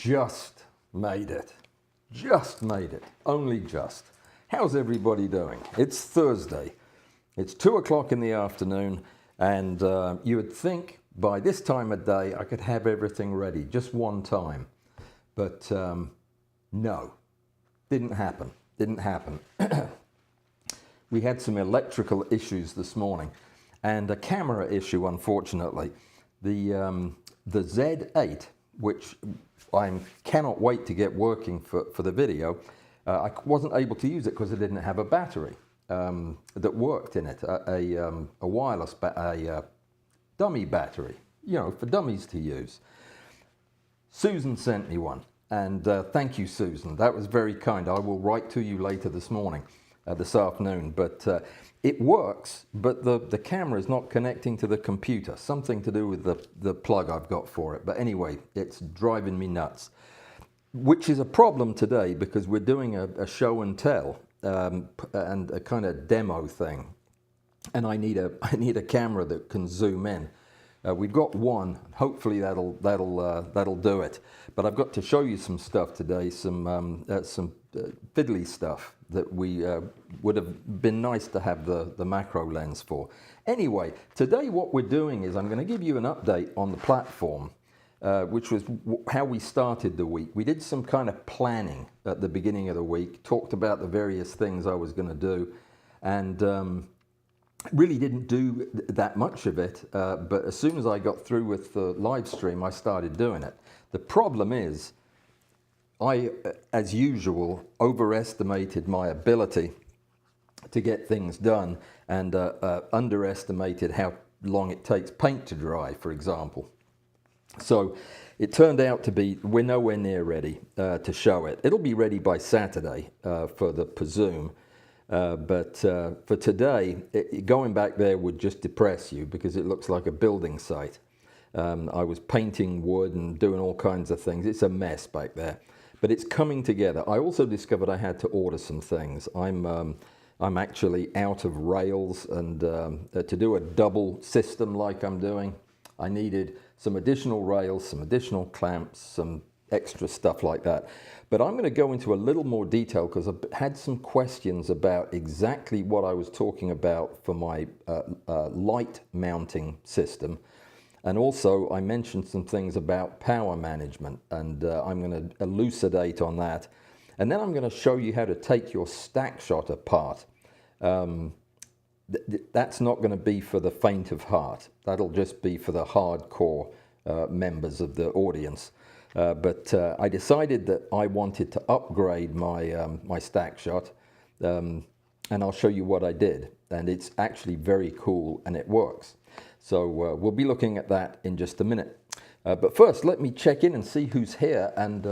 just made it. Just made it. Only just. How's everybody doing? It's Thursday. It's 2 o'clock in the afternoon, and you would think by this time of day I could have everything ready just one time. But no, didn't happen. Didn't happen. We had some electrical issues this morning and a camera issue, unfortunately. The Z8, which I cannot wait to get working for the video, I wasn't able to use it because it didn't have a battery that worked in it, a wireless, dummy battery, you know, for dummies to use. Susan sent me one, and thank you, Susan. That was very kind. I will write to you later this morning, this afternoon, but it works, but the camera is not connecting to the computer. Something to do with the plug I've got for it. But anyway, it's driving me nuts, which is a problem today because we're doing a show and tell and a kind of demo thing, and I need a camera that can zoom in. We've got one. Hopefully that'll do it. But I've got to show you some stuff today, some fiddly stuff that we would have been nice to have the macro lens for. Anyway, today what we're doing is I'm going to give you an update on the platform, which was how we started the week. We did some kind of planning at the beginning of the week, talked about the various things I was going to do, and really didn't do that much of it, but as soon as I got through with the live stream, I started doing it. The problem is, I, as usual, overestimated my ability to get things done and underestimated how long it takes paint to dry, for example. So it turned out to be, we're nowhere near ready to show it. It'll be ready by Saturday for the presume. But for today, going back there would just depress you because it looks like a building site. I was painting wood and doing all kinds of things. It's a mess back there, but it's coming together. I also discovered I had to order some things. I'm actually out of rails, and to do a double system like I'm doing, I needed some additional rails, some additional clamps, some extra stuff like that. But I'm going to go into a little more detail because I've had some questions about exactly what I was talking about for my light mounting system. And also I mentioned some things about power management, and I'm going to elucidate on that. And then I'm going to show you how to take your stack shot apart. That's not going to be for the faint of heart. That'll just be for the hardcore members of the audience. But I decided that I wanted to upgrade my stack shot, and I'll show you what I did. And it's actually very cool, and it works. So we'll be looking at that in just a minute. But first, let me check in and see who's here and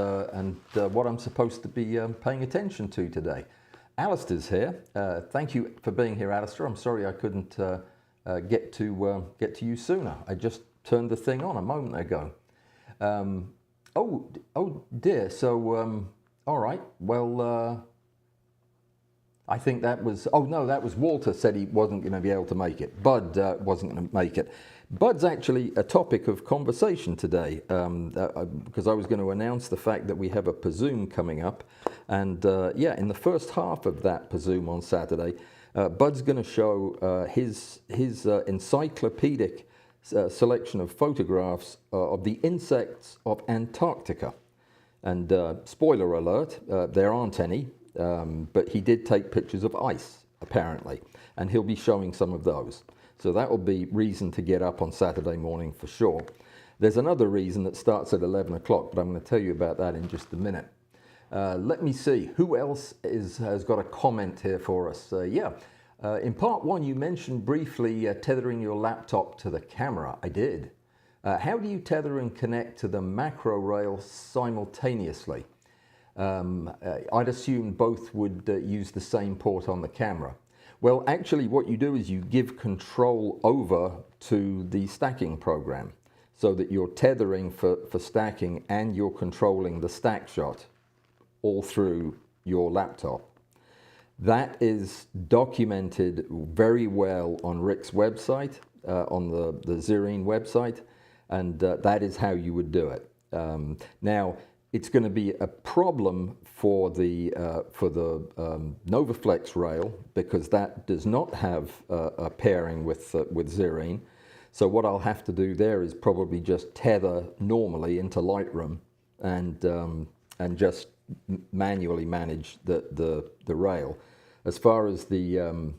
what I'm supposed to be paying attention to today. Alistar's here. Thank you for being here, Alistar. I'm sorry I couldn't get to you sooner. I just turned the thing on a moment ago. Oh dear. So, all right. Well, I think that was, oh no, that was Walter said he wasn't going to be able to make it. Bud wasn't going to make it. Bud's actually a topic of conversation today because I was going to announce the fact that we have a presume coming up. And yeah, in the first half of that presume on Saturday, Bud's going to show his encyclopedic selection of photographs of the insects of Antarctica. And spoiler alert, there aren't any, but he did take pictures of ice, apparently, and he'll be showing some of those. So that will be reason to get up on Saturday morning for sure. There's another reason that starts at 11 o'clock, but I'm going to tell you about that in just a minute. Let me see, who else has got a comment here for us? In part one, you mentioned briefly tethering your laptop to the camera. I did. How do you tether and connect to the macro rail simultaneously? I'd assume both would use the same port on the camera. Well, actually what you do is you give control over to the stacking program so that you're tethering for stacking and you're controlling the stack shot all through your laptop. That is documented very well on Rick's website, on the Zerene website, and that is how you would do it. Now, it's going to be a problem for the NovaFlex rail, because that does not have a pairing with Zerene. So what I'll have to do there is probably just tether normally into Lightroom and just manually manage the rail. As far as the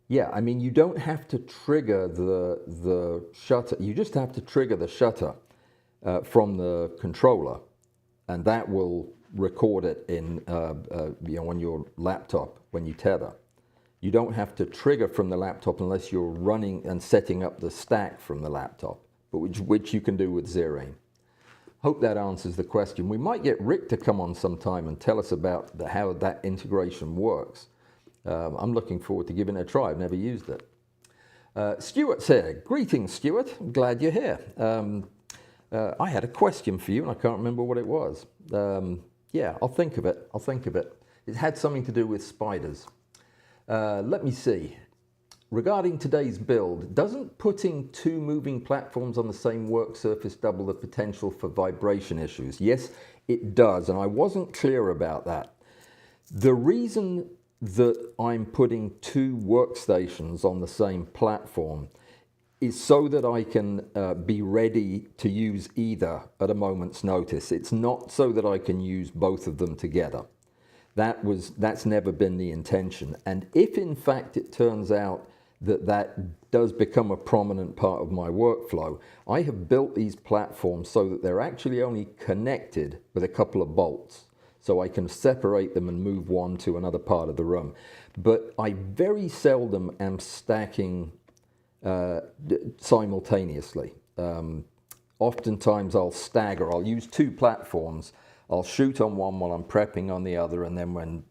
yeah, I mean, you don't have to trigger the shutter. You just have to trigger the shutter from the controller, and that will record it in you know, on your laptop when you tether. You don't have to trigger from the laptop unless you're running and setting up the stack from the laptop, but which you can do with Zerene. Hope that answers the question. We might get Rick to come on sometime and tell us about how that integration works. I'm looking forward to giving it a try. I've never used it. Stuart's here. Greetings, Stuart. I'm glad you're here. I had a question for you, and I can't remember what it was. Yeah, I'll think of it. I'll think of it. It had something to do with spiders. Let me see. Regarding today's build, doesn't putting two moving platforms on the same work surface double the potential for vibration issues? Yes, it does, and I wasn't clear about that. The reason that I'm putting two workstations on the same platform is so that I can be ready to use either at a moment's notice. It's not so that I can use both of them together. That's never been the intention. And if in fact it turns out that that does become a prominent part of my workflow, I have built these platforms so that they're actually only connected with a couple of bolts. So I can separate them and move one to another part of the room. But I very seldom am stacking simultaneously. Oftentimes I'll stagger. I'll use two platforms. I'll shoot on one while I'm prepping on the other, and then when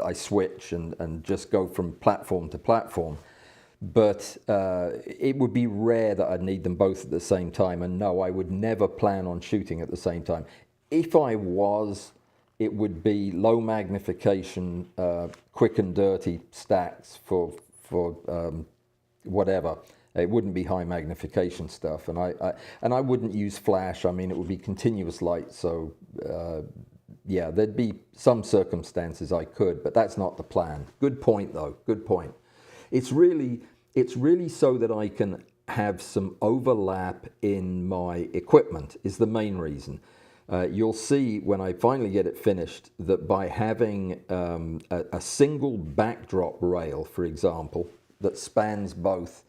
I switch and just go from platform to platform. But it would be rare that I'd need them both at the same time. And no, I would never plan on shooting at the same time. If I was, it would be low magnification, quick and dirty stacks for whatever. It wouldn't be high magnification stuff, and I wouldn't use flash. I mean, it would be continuous light. So yeah, there'd be some circumstances I could, but that's not the plan. Good point, though. Good point. It's really so that I can have some overlap in my equipment is the main reason. You'll see when I finally get it finished that by having a single backdrop rail, for example, that spans both,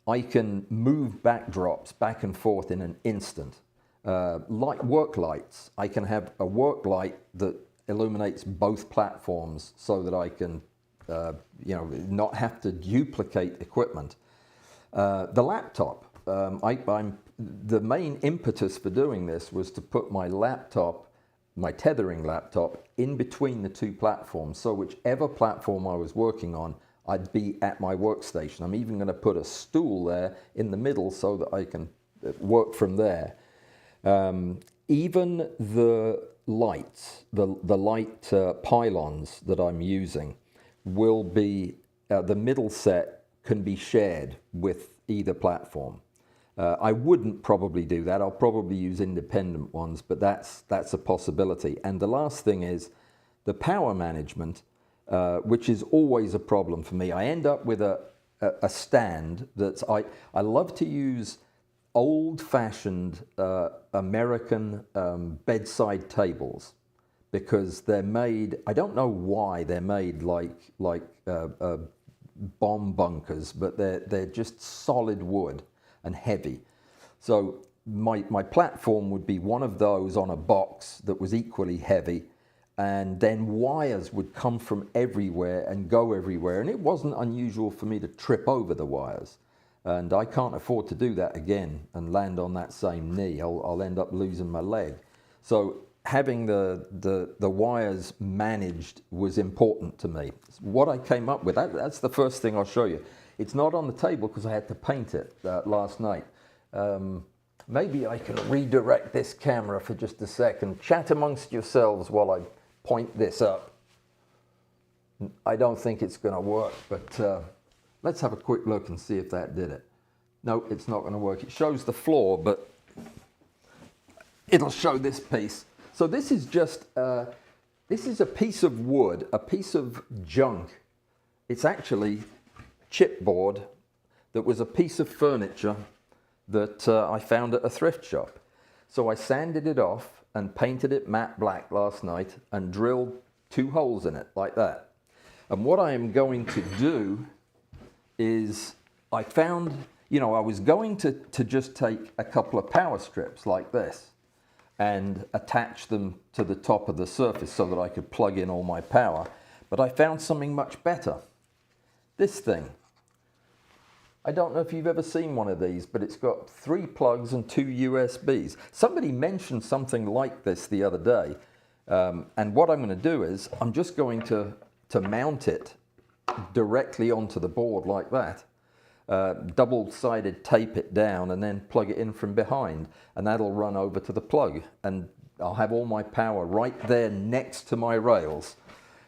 I can move backdrops back and forth in an instant. Like work lights, I can have a work light that illuminates both platforms so that I can you know, not have to duplicate equipment. The laptop, the main impetus for doing this was to put my laptop, my tethering laptop, in between the two platforms. So whichever platform I was working on, I'd be at my workstation. I'm even going to put a stool there in the middle so that I can work from there. Even the lights, the light pylons that I'm using will be, the middle set can be shared with either platform. I wouldn't probably do that. I'll probably use independent ones, but that's a possibility. And the last thing is the power management, which is always a problem for me. I end up with a stand that's, I love to use old-fashioned American bedside tables, because they're made, I don't know why they're made like bomb bunkers, but they're just solid wood and heavy. So my platform would be one of those on a box that was equally heavy, and then wires would come from everywhere and go everywhere, and it wasn't unusual for me to trip over the wires, and I can't afford to do that again and land on that same knee. I'll end up losing my leg. So having the wires managed was important to me. What I came up with, that's the first thing I'll show you. It's not on the table because I had to paint it last night. Maybe I can redirect this camera for just a second. Chat amongst yourselves while I point this up. I don't think it's going to work, but let's have a quick look and see if that did it. No, it's not going to work. It shows the floor, but it'll show this piece. So this is just, this is a piece of wood, a piece of junk. It's actually chipboard that was a piece of furniture that I found at a thrift shop. So I sanded it off and painted it matte black last night and drilled 2 holes in it like that. And what I am going to do is, I found, you know, I was going to just take a couple of power strips like this and attach them to the top of the surface so that I could plug in all my power. But I found something much better. This thing. I don't know if you've ever seen one of these, but it's got 3 plugs and 2 USBs. Somebody mentioned something like this the other day. And what I'm going to do is, I'm just going to mount it directly onto the board like that. Double-sided tape it down and then plug it in from behind. And that'll run over to the plug. And I'll have all my power right there next to my rails,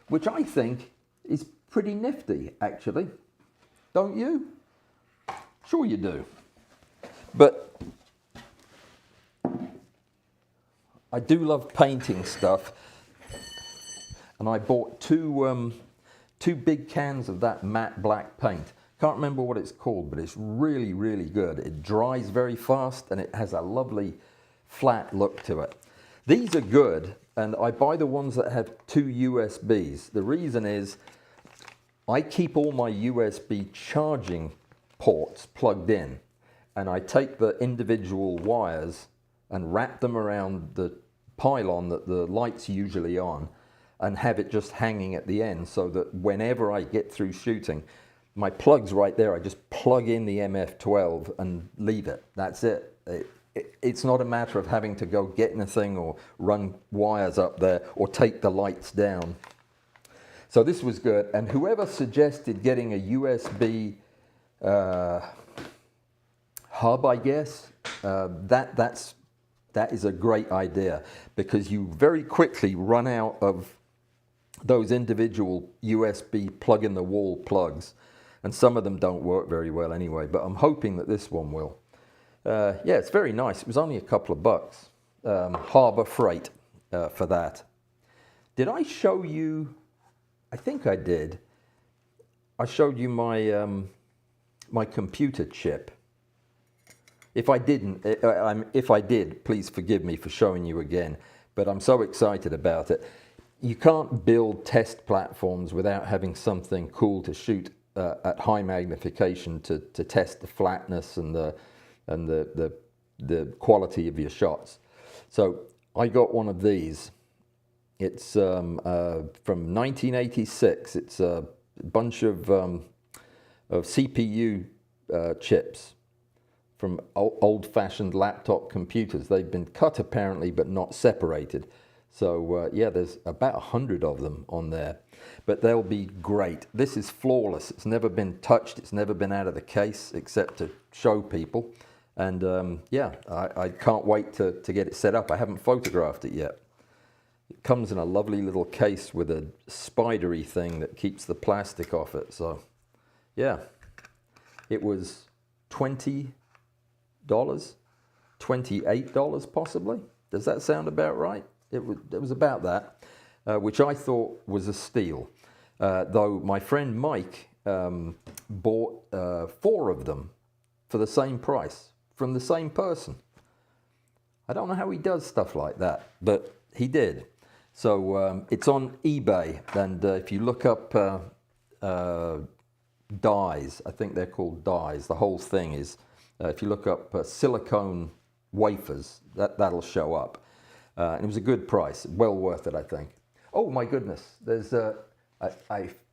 which I think is pretty nifty, actually. Don't you? Sure you do. But I do love painting stuff, and I bought two big cans of that matte black paint. Can't remember what it's called, but it's really, really good. It dries very fast and it has a lovely flat look to it. These are good, and I buy the ones that have 2 USBs. The reason is I keep all my USB charging ports plugged in, and I take the individual wires and wrap them around the pylon that the light's usually on and have it just hanging at the end, so that whenever I get through shooting, my plug's right there. I just plug in the MF12 and leave it. That's it. It's not a matter of having to go get anything or run wires up there or take the lights down. So this was good, and whoever suggested getting a USB hub, I guess, that is a great idea, because you very quickly run out of those individual USB plug-in-the-wall plugs, and some of them don't work very well anyway, but I'm hoping that this one will. Yeah, it's very nice. It was only a couple of bucks. Harbor Freight for that. Did I show you? I think I did. I showed you my my computer chip. If I didn't, if I did, please forgive me for showing you again, but I'm so excited about it. You can't build test platforms without having something cool to shoot at high magnification to test the flatness and the quality of your shots. So I got one of these. It's from 1986. It's a bunch of CPU chips from old-fashioned laptop computers. They've been cut apparently, but not separated. So yeah, there's about 100 of them on there, but they'll be great. This is flawless. It's never been touched. It's never been out of the case except to show people. And yeah, I can't wait to get it set up. I haven't photographed it yet. It comes in a lovely little case with a spidery thing that keeps the plastic off it. So yeah, it was $20, $28 possibly. Does that sound about right? It was about that, which I thought was a steal. Though my friend Mike bought 4 of them for the same price from the same person. I don't know how he does stuff like that, but he did. So it's on eBay, and if you look up dies, I think they're called dies. The whole thing is, if you look up silicone wafers, that'll show up. And it was a good price, well worth it, I think. Oh my goodness, there's a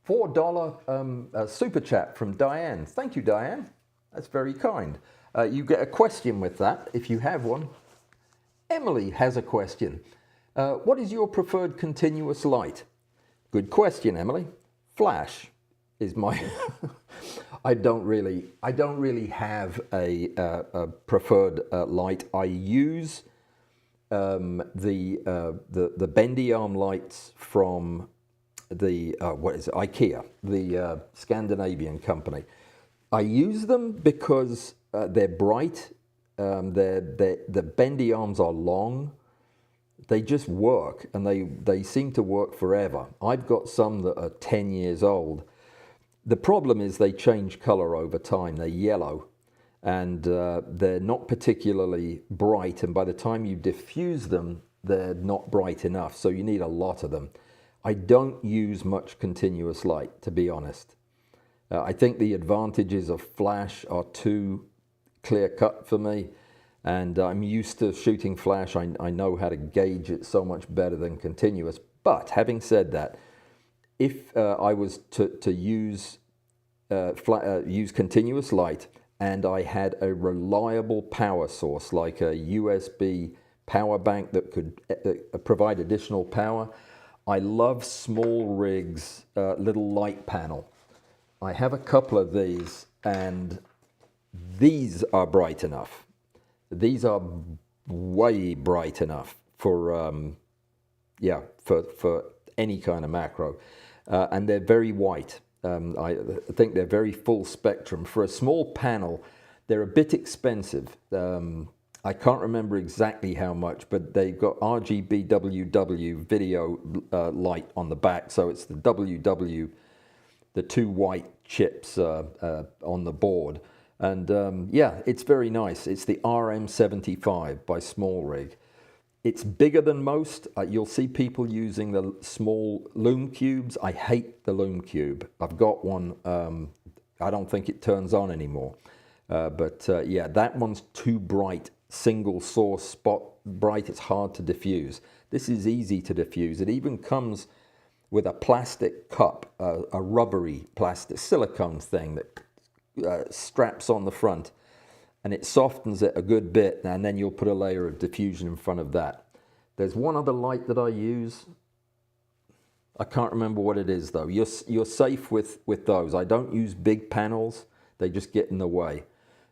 $4 super chat from Diane. Thank you, Diane. That's very kind. You get a question with that, if you have one. Emily has a question. What is your preferred continuous light? Good question, Emily. Flash is my... I don't really have a preferred light. I use the bendy arm lights from the what is it? IKEA, the Scandinavian company. I use them because they're bright. The bendy arms are long, they just work, and they seem to work forever. I've got some that are 10 years old. The problem is they change color over time. They're yellow, and they're not particularly bright, and by the time you diffuse them, they're not bright enough, so you need a lot of them. I don't use much continuous light, to be honest. I think the advantages of flash are too clear-cut for me, and I'm used to shooting flash. I know how to gauge it so much better than continuous. But having said that, if I was to use continuous light, and I had a reliable power source like a USB power bank that could provide additional power, I love Small Rig's little light panel. I have a couple of these, and these are bright enough. These are way bright enough for for any kind of macro, and they're very white. I think they're very full spectrum. For a small panel, they're a bit expensive. I can't remember exactly how much, but they've got RGB WW video light on the back, so it's the WW, the two white chips on the board. And yeah, it's very nice. It's the RM75 by Small Rig. It's bigger than most. You'll see people using the small Lume cubes. I hate the Lume cube. I've got one. I don't think it turns on anymore. Yeah, that one's too bright. Single source spot bright. It's hard to diffuse. This is easy to diffuse. It even comes with a plastic cup, a rubbery plastic silicone thing that straps on the front, and it softens it a good bit, and then you'll put a layer of diffusion in front of that. There's one other light that I use. I can't remember what it is though. You're safe with those. I don't use big panels. They just get in the way.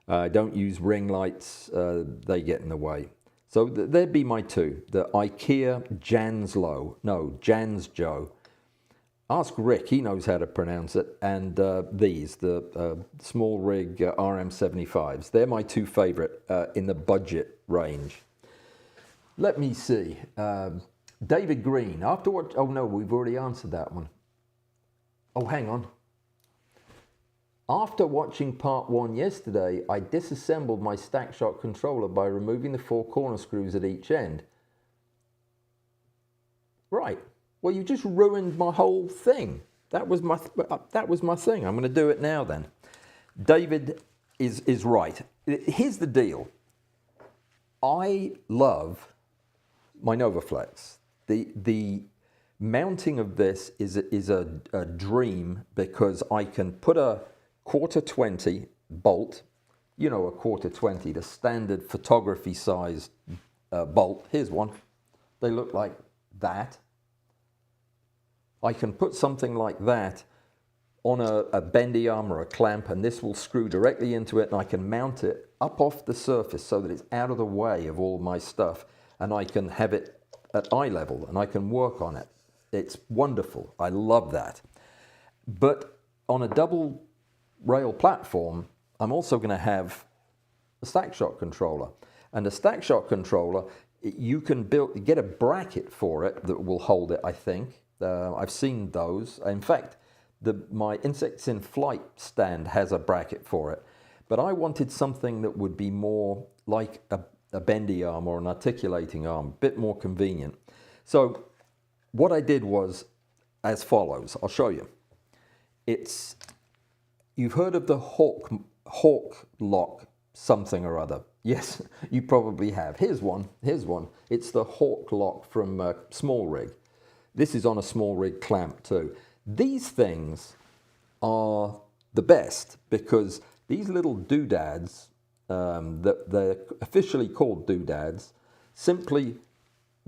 I don't use ring lights. They get in the way. So there'd be my two. The IKEA Jansjo. Ask Rick, he knows how to pronounce it. And these, the Small Rig RM75s. They're my two favorite in the budget range. Let me see. David Green, after what? Oh no, we've already answered that one. Oh, hang on. After watching part 1 yesterday, I disassembled my StackShot controller by removing the 4 corner screws at each end. Right. Well, you just ruined my whole thing. That was my thing. I'm going to do it now then. David is right. Here's the deal. I love my NovaFlex. The mounting of this is a dream, because I can put a 1/4-20 bolt, you know, a 1/4-20, the standard photography sized bolt. Here's one. They look like that. I can put something like that on a bendy arm or a clamp, and this will screw directly into it, and I can mount it up off the surface so that it's out of the way of all my stuff, and I can have it at eye level, and I can work on it. It's wonderful. I love that. But on a double rail platform, I'm also going to have a StackShot controller. And a StackShot controller, you can get a bracket for it that will hold it, I think. I've seen those. In fact, my Insects in Flight stand has a bracket for it. But I wanted something that would be more like a bendy arm or an articulating arm, a bit more convenient. So what I did was as follows. I'll show you. You've heard of the Hawk lock something or other. Yes, you probably have. Here's one. It's the Hawk lock from Small Rig. This is on a Small Rig clamp too. These things are the best because these little doodads, they're officially called doodads, simply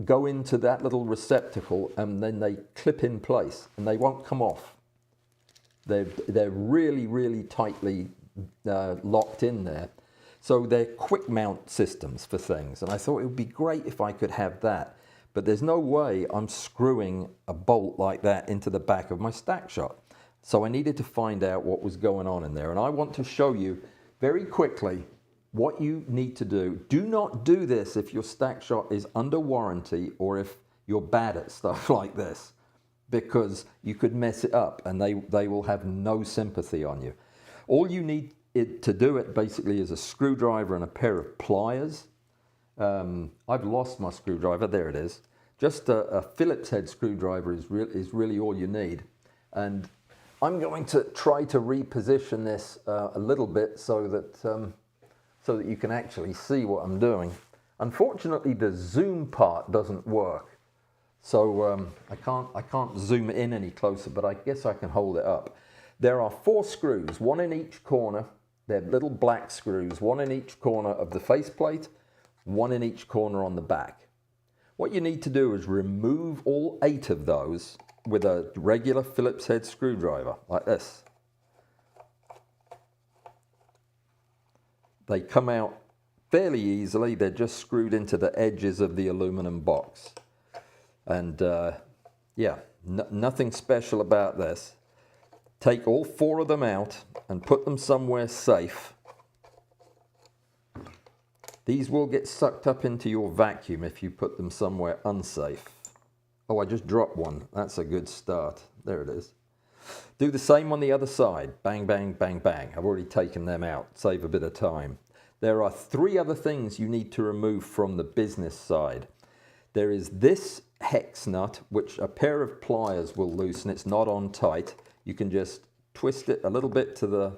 go into that little receptacle and then they clip in place and they won't come off. They're really, really tightly locked in there. So they're quick mount systems for things. And I thought it would be great if I could have that. But there's no way I'm screwing a bolt like that into the back of my StackShot. So I needed to find out what was going on in there. And I want to show you very quickly what you need to do not do this if your stack shot is under warranty or if you're bad at stuff like this, because you could mess it up and they will have no sympathy on you. All you need to do it basically is a screwdriver and a pair of pliers. I've lost my screwdriver, there it is. Just a Phillips head screwdriver is really all you need. And I'm going to try to reposition this a little bit so that you can actually see what I'm doing. Unfortunately, the zoom part doesn't work, so I can't zoom in any closer, but I guess I can hold it up. There are 4 screws, 1 in each corner. They're little black screws, 1 in each corner of the faceplate, 1 in each corner on the back. What you need to do is remove all 8 of those with a regular Phillips head screwdriver, like this. They come out fairly easily. They're just screwed into the edges of the aluminum box. And yeah, nothing special about this. Take all 4 of them out and put them somewhere safe. These will get sucked up into your vacuum if you put them somewhere unsafe. Oh, I just dropped one. That's a good start. There it is. Do the same on the other side. Bang, bang, bang, bang. I've already taken them out. Save a bit of time. There are 3 other things you need to remove from the business side. There is this hex nut, which a pair of pliers will loosen. It's not on tight. You can just twist it a little bit to the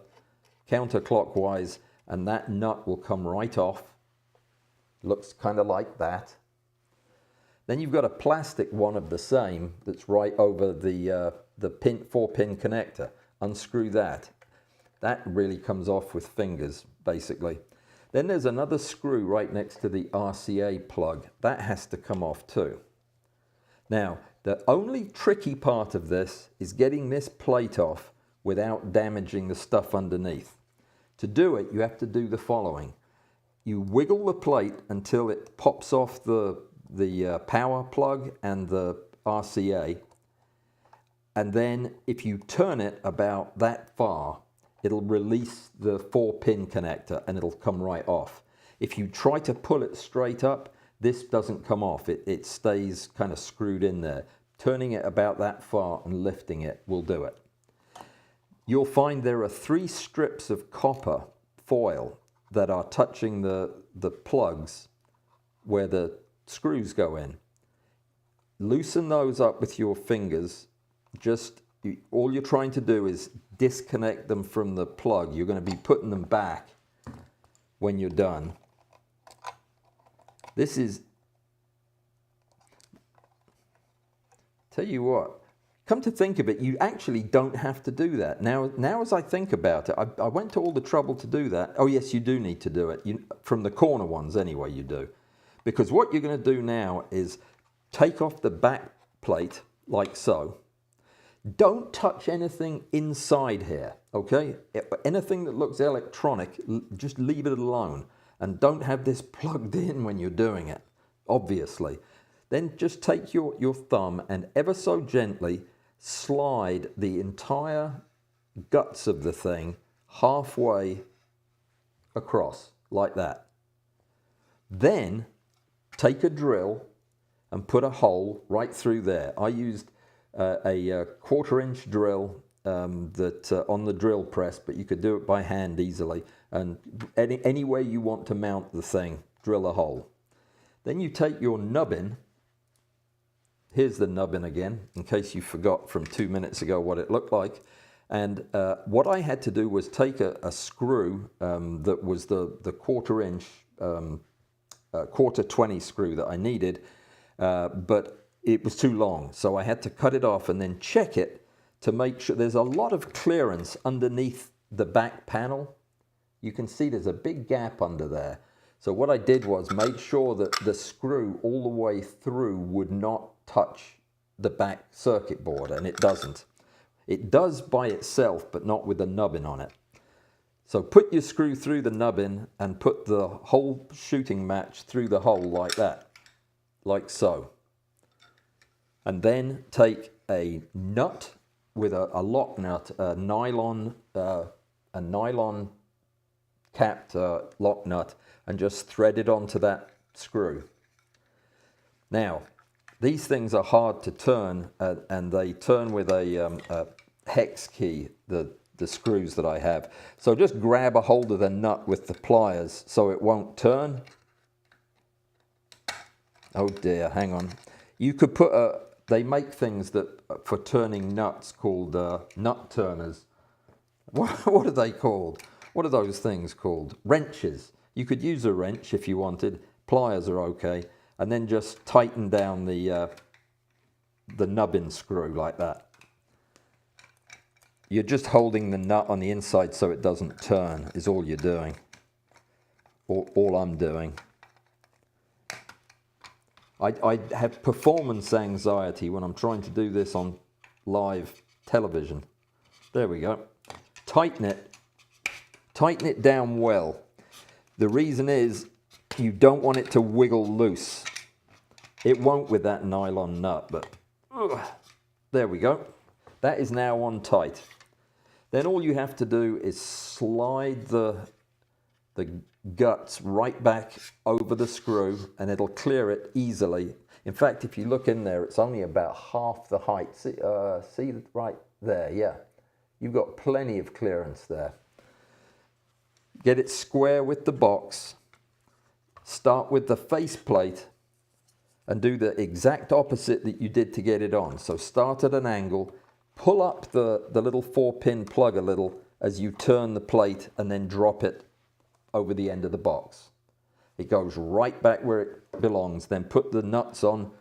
counterclockwise and that nut will come right off. Looks kind of like that. Then you've got a plastic one of the same that's right over the 4-pin connector. Unscrew that. That really comes off with fingers, basically. Then there's another screw right next to the RCA plug. That has to come off too. Now, the only tricky part of this is getting this plate off without damaging the stuff underneath. To do it, you have to do the following. You wiggle the plate until it pops off the power plug and the RCA. And then if you turn it about that far, it'll release the 4-pin connector and it'll come right off. If you try to pull it straight up, this doesn't come off. It stays kind of screwed in there. Turning it about that far and lifting it will do it. You'll find there are 3 strips of copper foil that are touching the plugs where the screws go in. Loosen those up with your fingers. All you're trying to do is disconnect them from the plug. You're going to be putting them back when you're done. This is, tell you what, come to think of it, you actually don't have to do that. Now as I think about it, I went to all the trouble to do that. Oh yes, you do need to do it. From the corner ones anyway, you do. Because what you're going to do now is take off the back plate like so. Don't touch anything inside here, okay? Anything that looks electronic, just leave it alone. And don't have this plugged in when you're doing it, obviously. Then just take your thumb and ever so gently slide the entire guts of the thing halfway across, like that. Then take a drill and put a hole right through there. I used a 1/4-inch drill that on the drill press, but you could do it by hand easily. And any way you want to mount the thing, drill a hole. Then you take your nubbin. Here's the nubbin again, in case you forgot from 2 minutes ago what it looked like. And what I had to do was take a screw that was the 1/4-inch, 1/4-20 screw that I needed, but it was too long. So I had to cut it off and then check it to make sure there's a lot of clearance underneath the back panel. You can see there's a big gap under there. So what I did was made sure that the screw all the way through would not touch the back circuit board, and it doesn't. It does by itself, but not with the nubbin on it. So put your screw through the nubbin and put the whole shooting match through the hole like that, like so. And then take a nut with a lock nut, a nylon capped lock nut and just thread it onto that screw. Now, these things are hard to turn, and they turn with a hex key, the screws that I have. So just grab a hold of the nut with the pliers so it won't turn. Oh dear, hang on. You could put they make things that for turning nuts called nut turners. What are they called? What are those things called? Wrenches. You could use a wrench if you wanted. Pliers are okay. And then just tighten down the nubbin screw like that. You're just holding the nut on the inside so it doesn't turn, is all you're doing. All I'm doing. I have performance anxiety when I'm trying to do this on live television. There we go. Tighten it down well. The reason is you don't want it to wiggle loose. It won't with that nylon nut, but there we go. That is now on tight. Then all you have to do is slide the guts right back over the screw and it'll clear it easily. In fact, if you look in there, it's only about half the height. See right there, yeah. You've got plenty of clearance there. Get it square with the box. Start with the face plate and do the exact opposite that you did to get it on. So start at an angle, pull up the little 4-pin plug a little as you turn the plate and then drop it over the end of the box. It goes right back where it belongs. Then put the nuts on,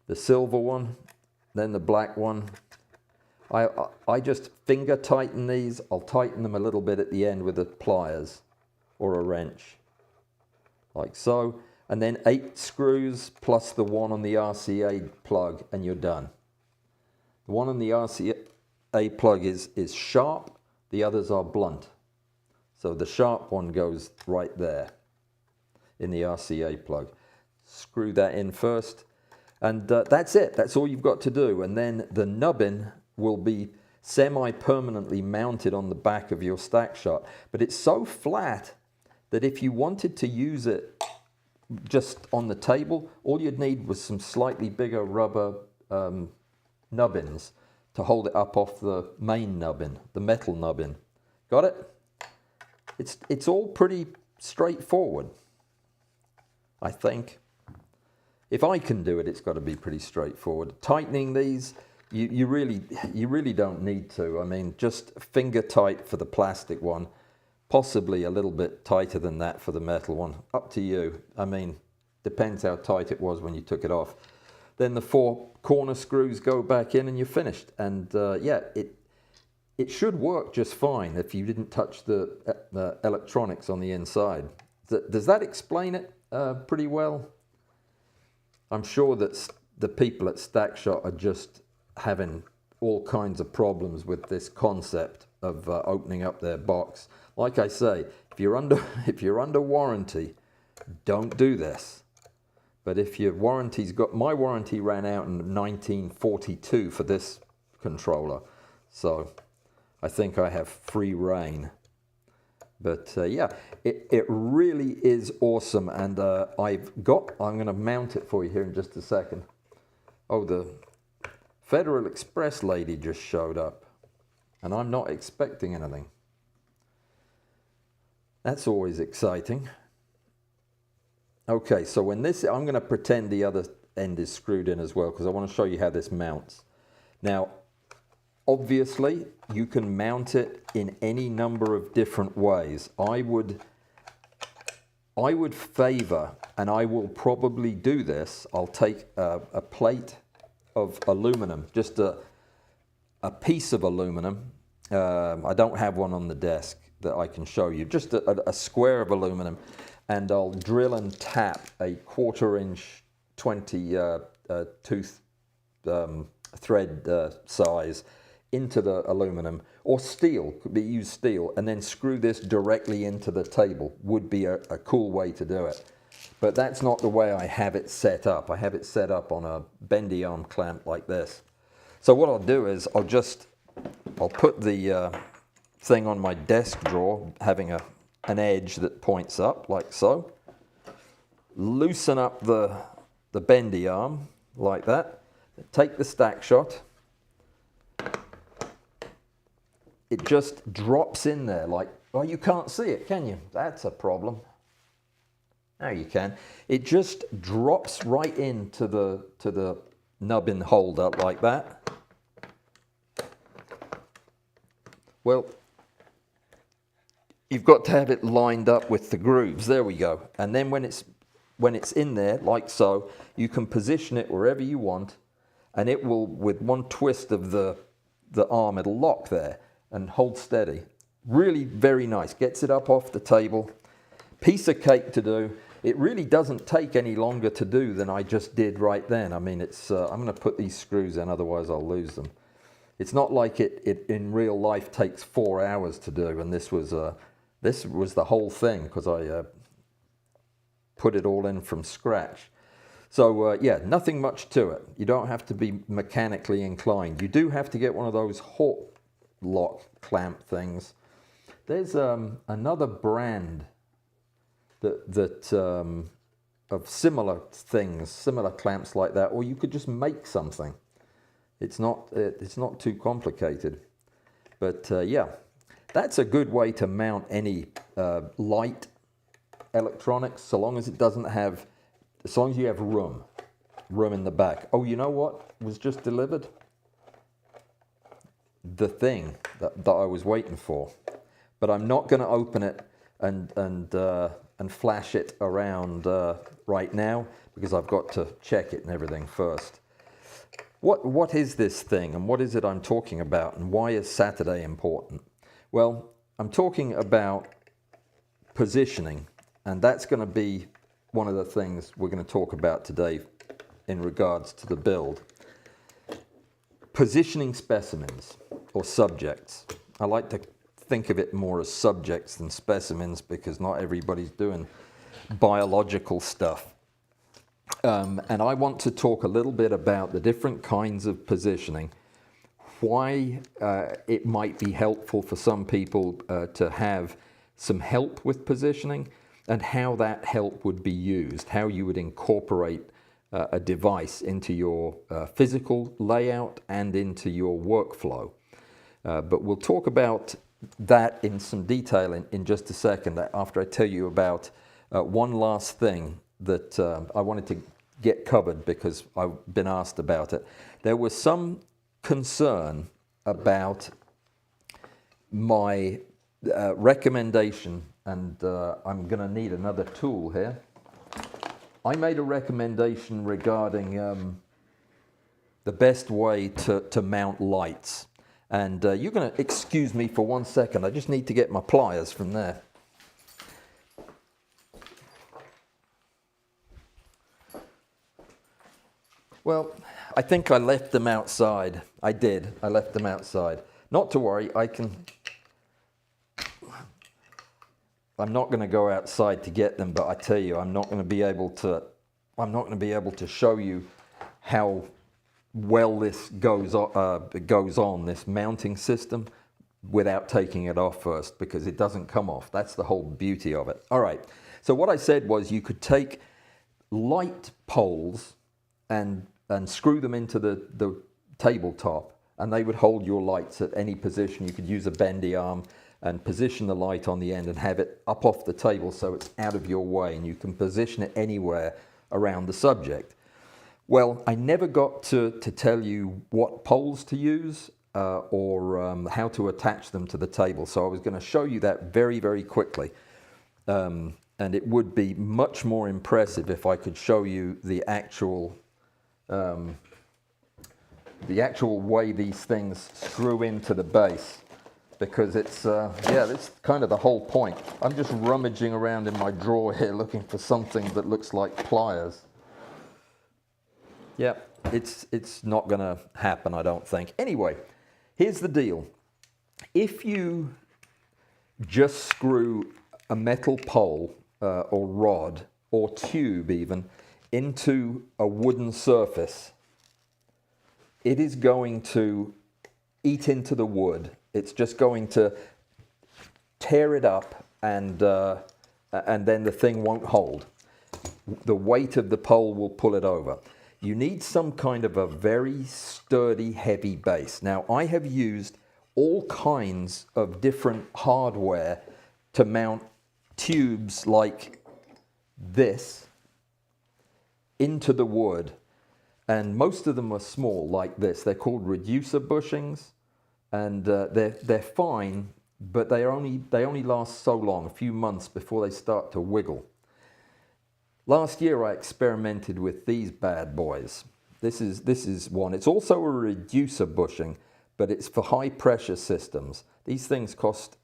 the silver one, then the black one. I just finger tighten these. I'll tighten them a little bit at the end with the pliers or a wrench, like so. And then 8 screws plus the one on the RCA plug and you're done. The one on the RCA plug is sharp, the others are blunt. So the sharp one goes right there in the RCA plug. Screw that in first, and that's it. That's all you've got to do. And then the nubbin will be semi-permanently mounted on the back of your stack shot. But it's so flat that if you wanted to use it just on the table, all you'd need was some slightly bigger rubber nubbins to hold it up off the main nubbin, the metal nubbin. Got it? It's all pretty straightforward, I think. If I can do it, it's got to be pretty straightforward. Tightening these, you really don't need to. I mean, just finger tight for the plastic one, possibly a little bit tighter than that for the metal one. Up to you. I mean, depends how tight it was when you took it off. Then the 4 corner screws go back in and you're finished. And yeah, it should work just fine if you didn't touch the electronics on the inside. Does that explain it pretty well? I'm sure that the people at StackShot are just having all kinds of problems with this concept of opening up their box. Like I say, if you're under warranty, don't do this. But if your warranty's my warranty ran out in 1942 for this controller, so I think I have free reign. But yeah, it really is awesome, and I'm going to mount it for you here in just a second. Oh, the Federal Express lady just showed up, and I'm not expecting anything. That's always exciting. Okay, so when this, I'm going to pretend the other end is screwed in as well, because I want to show you how this mounts. Now, obviously, you can mount it in any number of different ways. I would favor, and I will probably do this, I'll take a plate of aluminum, just a piece of aluminum. I don't have one on the desk that I can show you, just a square of aluminum, and I'll drill and tap a 1/4 inch 20 tooth thread size into the aluminum, or steel, could be used steel, and then screw this directly into the table. Would be a cool way to do it. But that's not the way I have it set up. I have it set up on a bendy arm clamp like this. So what I'll do is I'll put the thing on my desk drawer, having a an edge that points up like so. Loosen up the bendy arm like that. Take the stack shot. It just drops in there like, well, you can't see it, can you? That's a problem. Now you can. It just drops right into the nubbin holder like that. Well, you've got to have it lined up with the grooves. There we go. And then when it's in there like so, you can position it wherever you want, and it will, with one twist of the arm, it'll lock there and hold steady. Really very nice. Gets it up off the table. Piece of cake to do. It really doesn't take any longer to do than I just did right then. I mean, it's I'm going to put these screws in, otherwise I'll lose them. It's not like it in real life takes 4 hours to do, and this was the whole thing because I put it all in from scratch. So yeah, nothing much to it. You don't have to be mechanically inclined. You do have to get one of those Hawk lock clamp things. There's another brand that of similar things, similar clamps like that, or you could just make something. It's not too complicated. But yeah, that's a good way to mount any light electronics, so long as it doesn't have, as long as you have room in the back. Oh, you know what was just delivered? The thing that I was waiting for, but I'm not going to open it and flash it around right now because I've got to check it and everything first. What is this thing, and what is it I'm talking about, and why is Saturday important? Well, I'm talking about positioning, and that's going to be one of the things we're going to talk about today in regards to the build. Positioning specimens or subjects. I like to think of it more as subjects than specimens because not everybody's doing biological stuff. And I want to talk a little bit about the different kinds of positioning, why it might be helpful for some people to have some help with positioning, and how that help would be used, how you would incorporate a device into your physical layout and into your workflow. But we'll talk about that in some detail in just a second, after I tell you about one last thing that I wanted to get covered because I've been asked about it. There was some concern about my recommendation, and I'm going to need another tool here. I made a recommendation regarding the best way to mount lights. And you're going to excuse me for 1 second. I just need to get my pliers from there. Well, I think I left them outside. I did. I left them outside. Not to worry. I'm not going to go outside to get them, but I tell you, I'm not going to be able to show you how well this goes on, this mounting system, without taking it off first, because it doesn't come off. That's the whole beauty of it. All right. So what I said was you could take light poles and screw them into the tabletop, and they would hold your lights at any position. You could use a bendy arm and position the light on the end and have it up off the table so it's out of your way, and you can position it anywhere around the subject. Well, I never got to tell you what poles to use or how to attach them to the table, so I was going to show you that very, very quickly. And it would be much more impressive if I could show you the actual way these things screw into the base, because it's that's kind of the whole point. I'm just rummaging around in my drawer here looking for something that looks like pliers. Yeah, it's not going to happen, I don't think. Anyway, here's the deal. If you just screw a metal pole or rod or tube even into a wooden surface, it is going to eat into the wood. It's just going to tear it up and then the thing won't hold. The weight of the pole will pull it over. You need some kind of a very sturdy, heavy base. Now, I have used all kinds of different hardware to mount tubes like this into the wood, and most of them are small like this. They're called reducer bushings, and they're fine, but they only last so long, a few months before they start to wiggle. Last year I experimented with these bad boys. This is one. It's also a reducer bushing, but it's for high pressure systems. These things cost,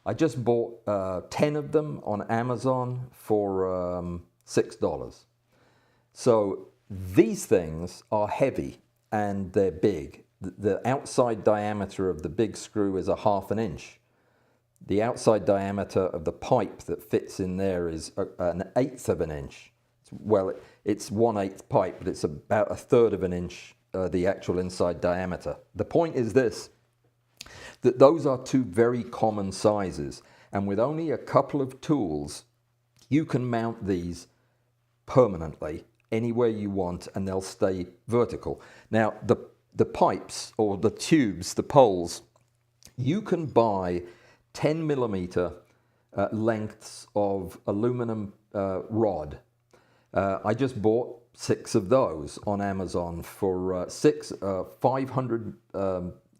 I just bought 10 of them on Amazon for $6. So these things are heavy and they're big. The outside diameter of the big screw is 1/2 inch. The outside diameter of the pipe that fits in there is 1/8 inch. Well, it's 1/8 pipe, but it's about 1/3 of an inch, the actual inside diameter. The point is this, that those are two very common sizes, and with only a couple of tools, you can mount these permanently anywhere you want, and they'll stay vertical. Now, the pipes, or the tubes, the poles, you can buy 10 millimeter lengths of aluminum rod. I just bought 6 of those on Amazon for 500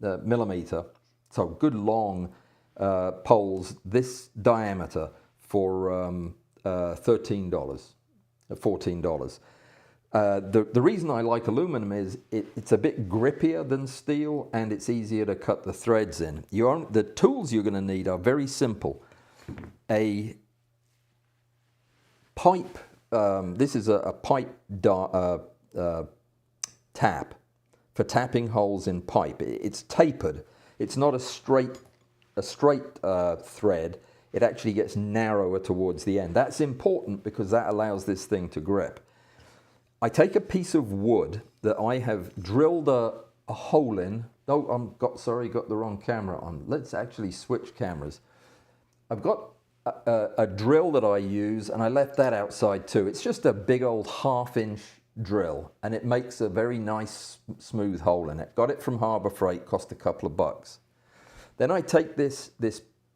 millimeter, so good long poles, this diameter, for $13, $14. The reason I like aluminum is it's a bit grippier than steel, and it's easier to cut the threads in. The tools you're going to need are very simple. A pipe, this is a pipe tap for tapping holes in pipe. It's tapered. It's not a straight thread. It actually gets narrower towards the end. That's important because that allows this thing to grip. I take a piece of wood that I have drilled a hole in. Oh, got the wrong camera on. Let's actually switch cameras. I've got a drill that I use, and I left that outside too. It's just a big old 1/2 inch drill, and it makes a very nice smooth hole in it. Got it from Harbor Freight, cost a couple of bucks. Then I take this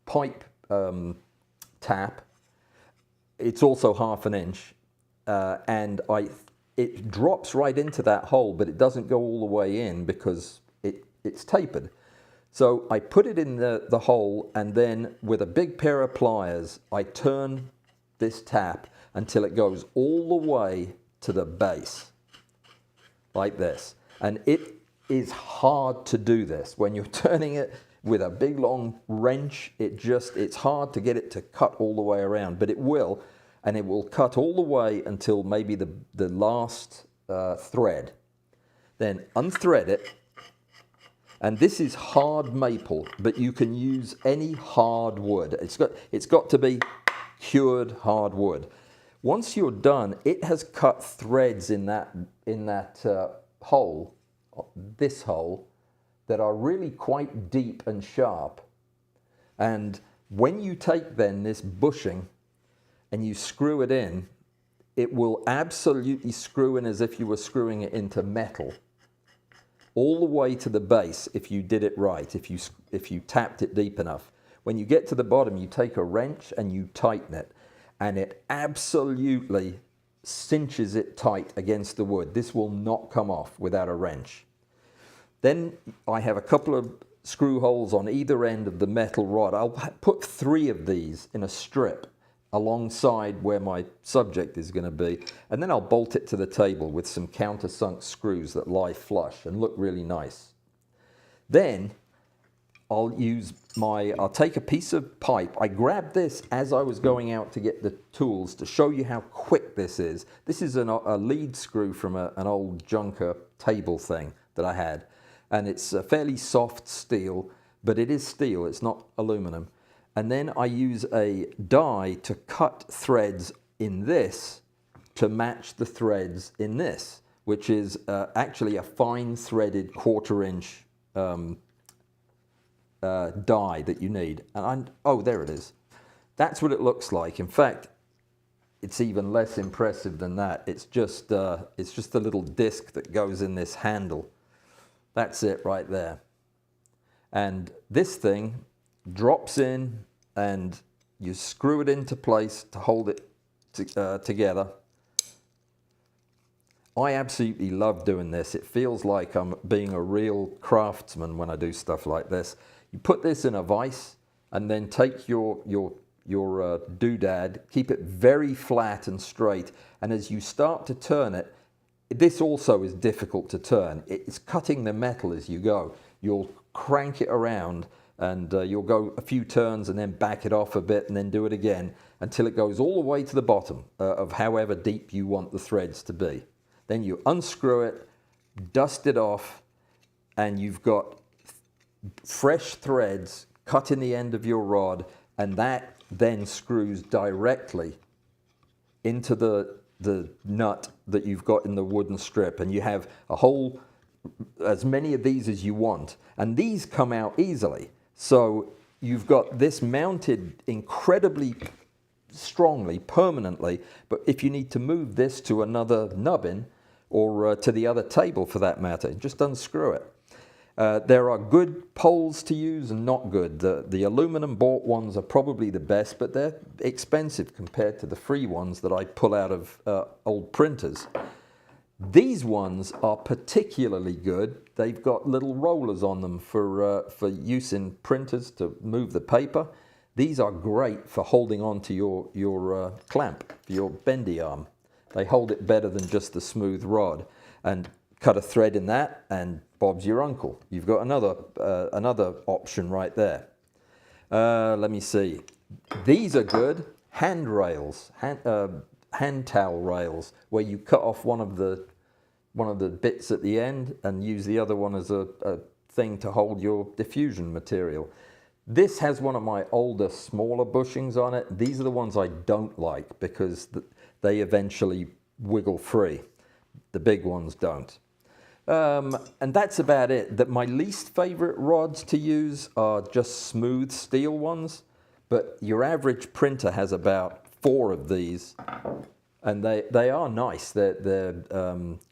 pipe tap. It's also 1/2 inch, and it drops right into that hole, but it doesn't go all the way in because it's tapered. So I put it in the hole, and then with a big pair of pliers, I turn this tap until it goes all the way to the base, like this. And it is hard to do this. When you're turning it with a big long wrench, it's hard to get it to cut all the way around, but it will. And it will cut all the way until maybe the last thread. Then unthread it, and this is hard maple, but you can use any hard wood. It's got to be cured hard wood. Once you're done, it has cut threads in that hole, this hole, that are really quite deep and sharp. And when you take then this bushing and you screw it in, it will absolutely screw in as if you were screwing it into metal, all the way to the base if you did it right, if you tapped it deep enough. When you get to the bottom, you take a wrench and you tighten it, and it absolutely cinches it tight against the wood. This will not come off without a wrench. Then I have a couple of screw holes on either end of the metal rod. I'll put 3 of these in a strip alongside where my subject is going to be, and then I'll bolt it to the table with some countersunk screws that lie flush and look really nice. Then I'll take a piece of pipe. I grabbed this as I was going out to get the tools to show you how quick this is. This is a lead screw from an old junker table thing that I had, and it's a fairly soft steel, but it is steel, it's not aluminum. And then I use a die to cut threads in this to match the threads in this, which is actually a fine threaded 1/4 inch die that you need. And oh, there it is. That's what it looks like. In fact, it's even less impressive than that. It's just a little disc that goes in this handle. That's it right there. And this thing drops in and you screw it into place to hold it together. I absolutely love doing this. It feels like I'm being a real craftsman when I do stuff like this. You put this in a vise and then take your doodad, keep it very flat and straight, and as you start to turn it, this also is difficult to turn. It's cutting the metal as you go. You'll crank it around and you'll go a few turns and then back it off a bit and then do it again until it goes all the way to the bottom of however deep you want the threads to be. Then you unscrew it, dust it off, and you've got fresh threads cut in the end of your rod, and that then screws directly into the nut that you've got in the wooden strip, and you have a whole, as many of these as you want, and these come out easily. So you've got this mounted incredibly strongly, permanently, but if you need to move this to another nubbin or to the other table for that matter, just unscrew it. There are good poles to use and not good. The aluminum bought ones are probably the best, but they're expensive compared to the free ones that I pull out of old printers. These ones are particularly good. They've got little rollers on them for use in printers to move the paper. These are great for holding on to your clamp, for your bendy arm. They hold it better than just the smooth rod. And cut a thread in that, and Bob's your uncle. You've got another option right there. Let me see. These are good. Hand rails, hand towel rails, where you cut off one of the bits at the end and use the other one as a thing to hold your diffusion material. This has one of my older, smaller bushings on it. These are the ones I don't like because they eventually wiggle free. The big ones don't. And that's about it. My least favorite rods to use are just smooth steel ones, but your average printer has about 4 of these, and they are nice. They're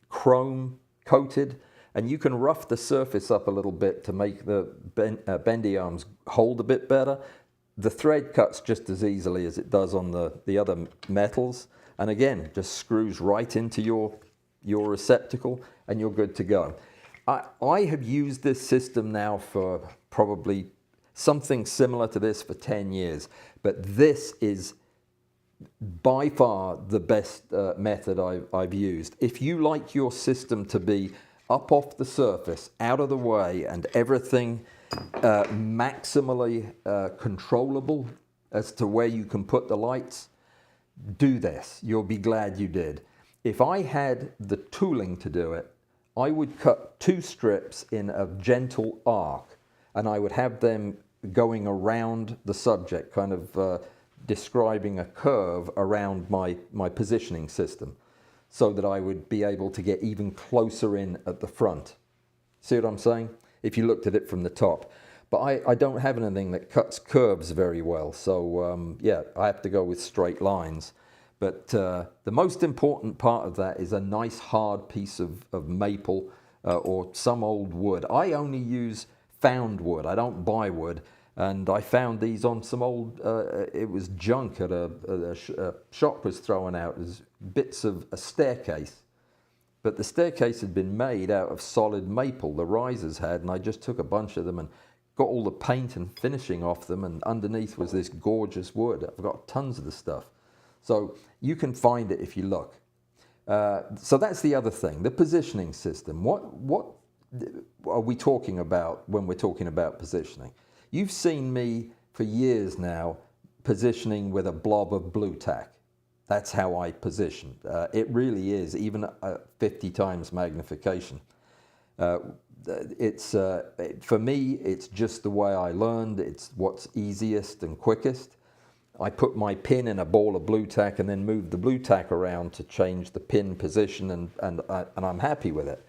chrome coated, and you can rough the surface up a little bit to make the bendy arms hold a bit better. The thread cuts just as easily as it does on the other metals, and again, just screws right into your receptacle and you're good to go. I have used this system now for probably something similar to this for 10 years, but this is by far the best method I've used. If you like your system to be up off the surface, out of the way, and everything maximally controllable as to where you can put the lights, do this. You'll be glad you did. If I had the tooling to do it, I would cut 2 strips in a gentle arc, and I would have them going around the subject, kind of describing a curve around my positioning system, so that I would be able to get even closer in at the front. See what I'm saying? If you looked at it from the top. But I don't have anything that cuts curves very well, so yeah, I have to go with straight lines. But the most important part of that is a nice hard piece of maple or some old wood. I only use found wood. I don't buy wood. And I found these on some old, it was junk at a shop was throwing out as bits of a staircase. But the staircase had been made out of solid maple, the risers had, and I just took a bunch of them and got all the paint and finishing off them, and underneath was this gorgeous wood. I've got tons of the stuff. So you can find it if you look. So that's the other thing, the positioning system. What are we talking about when we're talking about positioning? You've seen me for years now positioning with a blob of blue tack. That's how I position. It really is, even 50 times magnification. For me, it's just the way I learned. It's what's easiest and quickest. I put my pin in a ball of blue tack and then move the blue tack around to change the pin position, and I'm happy with it.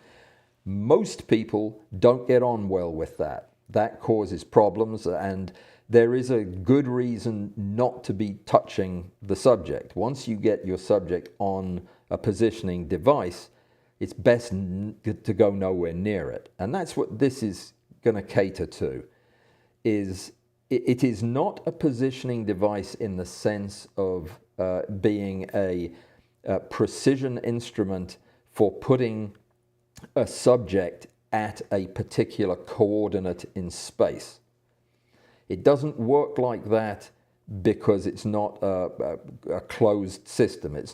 Most people don't get on well with that. That causes problems, and there is a good reason not to be touching the subject. Once you get your subject on a positioning device, it's best to go nowhere near it. And that's what this is going to cater to. It is not a positioning device in the sense of being a precision instrument for putting a subject at a particular coordinate in space. It doesn't work like that because it's not a closed system. It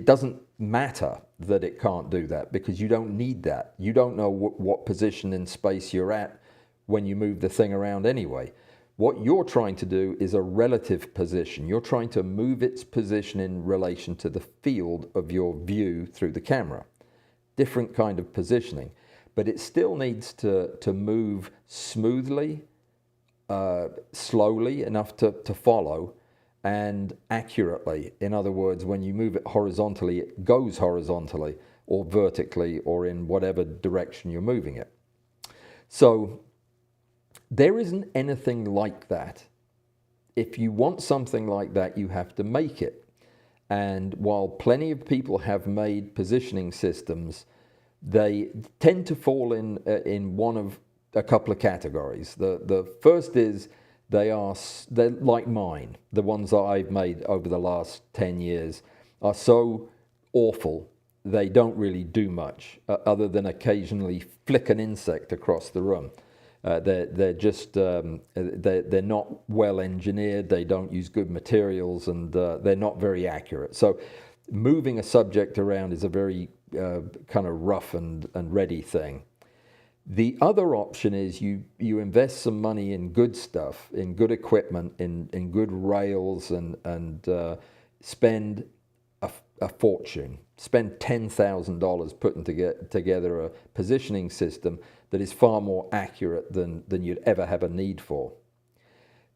doesn't matter that it can't do that, because you don't need that. You don't know what position in space you're at when you move the thing around anyway. What you're trying to do is a relative position. You're trying to move its position in relation to the field of your view through the camera. Different kind of positioning. But it still needs to move smoothly, slowly enough to follow, and accurately. In other words, when you move it horizontally, it goes horizontally, or vertically, or in whatever direction you're moving it. So there isn't anything like that. If you want something like that, you have to make it. And while plenty of people have made positioning systems, they tend to fall in one of a couple of categories. The first is they're like mine. The ones that I've made over the last 10 years are so awful, they don't really do much other than occasionally flick an insect across the room. They're not well engineered. They don't use good materials, and they're not very accurate. So moving a subject around is a very kind of rough and ready thing. The other option is you invest some money in good stuff, in good equipment, in good rails, and spend a fortune. Spend $10,000 putting together a positioning system that is far more accurate than you'd ever have a need for.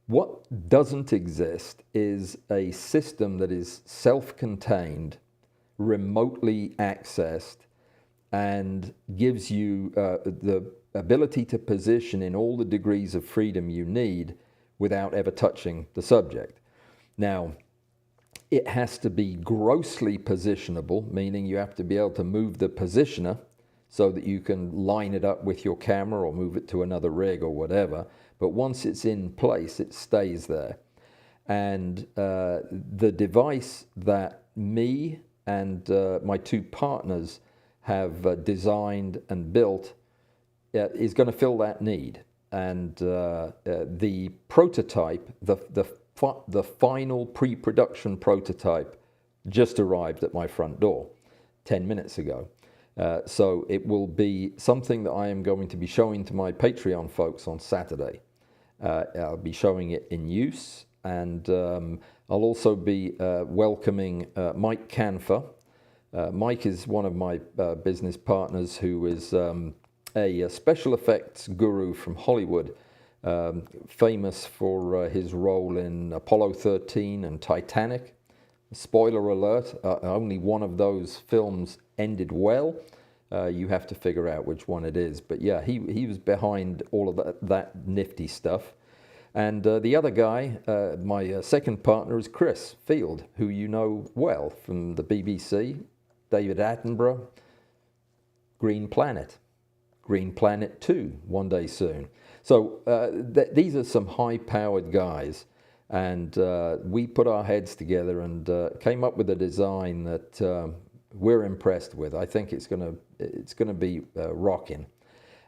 What doesn't exist is a system that is self-contained, remotely accessed, and gives you the ability to position in all the degrees of freedom you need without ever touching the subject. Now, it has to be grossly positionable, meaning you have to be able to move the positioner so that you can line it up with your camera or move it to another rig or whatever. But once it's in place, it stays there. And the device that me and my two partners have designed and built is going to fill that need. And the prototype, the final pre-production prototype, just arrived at my front door 10 minutes ago. So it will be something that I am going to be showing to my Patreon folks on Saturday. I'll be showing it in use, and I'll also be welcoming Mike Canfer. Mike is one of my business partners who is a special effects guru from Hollywood, famous for his role in Apollo 13 and Titanic. Spoiler alert, only one of those films ended well. You have to figure out which one it is. But yeah, he was behind all of that nifty stuff. And the other guy, my second partner, is Chris Field, who you know well from the BBC, David Attenborough, Green Planet 2, one day soon. So these are some high-powered guys, and we put our heads together and came up with a design that we're impressed with. I think it's gonna be rocking.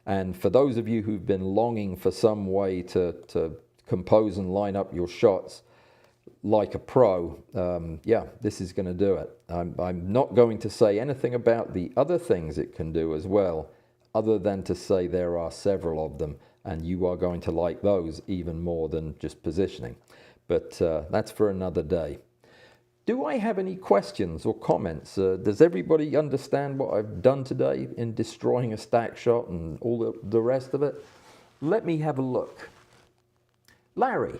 And for those of you who've been longing for some way to compose and line up your shots like a pro, yeah, this is going to do it. I'm not going to say anything about the other things it can do as well, other than to say there are several of them, and you are going to like those even more than just positioning. But that's for another day. Do I have any questions or comments? Does everybody understand what I've done today in destroying a stack shot and all the rest of it? Let me have a look. Larry,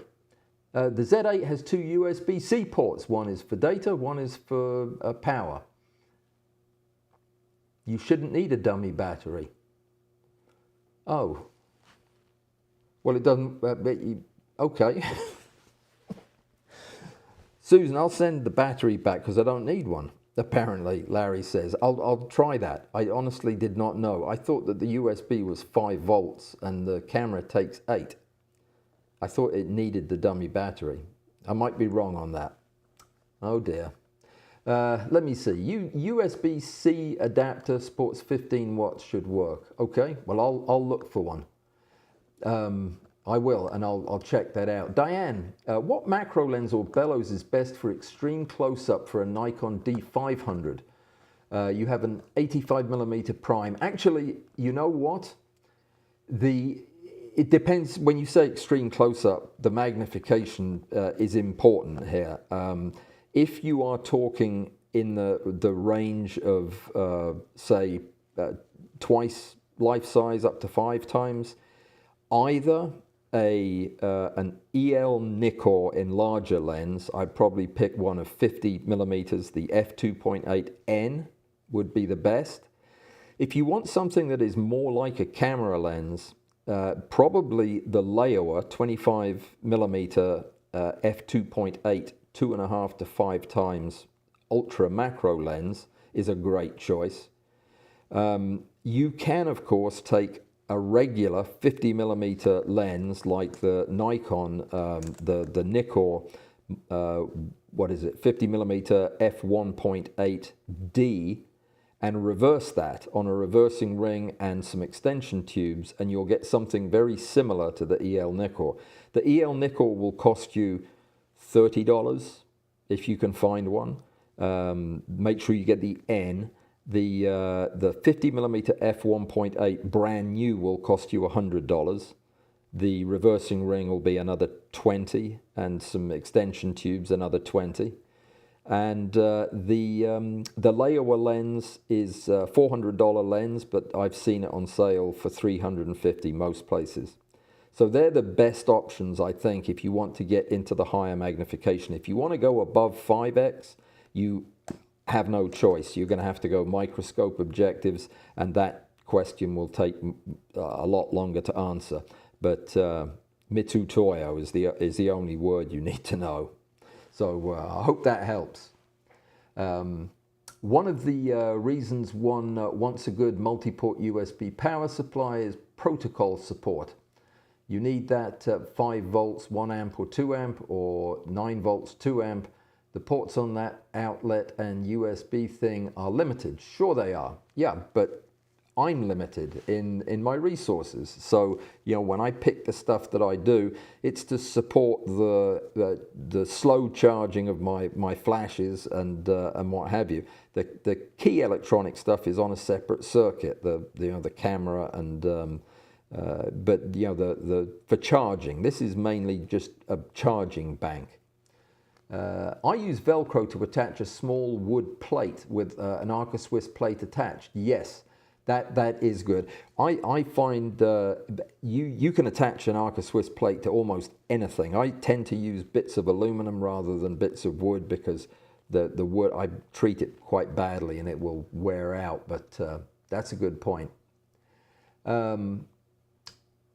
the Z8 has two USB-C ports. One is for data, one is for power. You shouldn't need a dummy battery. Oh. Well, it doesn't, okay. Susan, I'll send the battery back because I don't need one, apparently, Larry says. I'll try that. I honestly did not know. I thought that the USB was 5 volts and the camera takes 8. I thought it needed the dummy battery. I might be wrong on that. Oh dear. Let me see. USB-C adapter sports 15 watts should work. Okay, well, I'll look for one. I will, and I'll check that out. Diane, what macro lens or bellows is best for extreme close-up for a Nikon D500? You have an 85mm prime. Actually, you know what? It depends. When you say extreme close-up, the magnification is important here. If you are talking in the range of, say, twice life size up to 5 times, either an EL Nikkor enlarger lens, I'd probably pick one of 50mm, the f2.8N would be the best. If you want something that is more like a camera lens, probably the Laowa 25mm f2.8 2.5 to 5 times ultra macro lens is a great choice. You can, of course, take a regular 50mm lens like the Nikon, the Nikkor, what is it, 50mm f1.8D, and reverse that on a reversing ring and some extension tubes, and you'll get something very similar to the EL Nikkor. The EL Nikkor will cost you $30 if you can find one. Make sure you get the N. The 50mm f1.8 brand new will cost you $100. The reversing ring will be another $20, and some extension tubes another $20. And the Laowa lens is a $400 lens, but I've seen it on sale for $350 most places. So they're the best options, I think, if you want to get into the higher magnification. If you want to go above 5x, you have no choice. You're going to have to go microscope objectives, and that question will take a lot longer to answer. But Mitsu Toyo is the only word you need to know. So I hope that helps. One of the reasons one wants a good multi-port USB power supply is protocol support. You need that 5 volts, 1 amp or 2 amp, or 9 volts, 2 amp. The ports on that outlet and USB thing are limited. Sure they are, yeah, but I'm limited in my resources. So, you know, when I pick the stuff that I do, it's to support the slow charging of my flashes and what have you. The key electronic stuff is on a separate circuit, the camera and but you know for charging, this is mainly just a charging bank. I use Velcro to attach a small wood plate with an Arca Swiss plate attached. Yes, that is good. I find you can attach an Arca Swiss plate to almost anything. I tend to use bits of aluminum rather than bits of wood because the wood, I treat it quite badly and it will wear out, but that's a good point.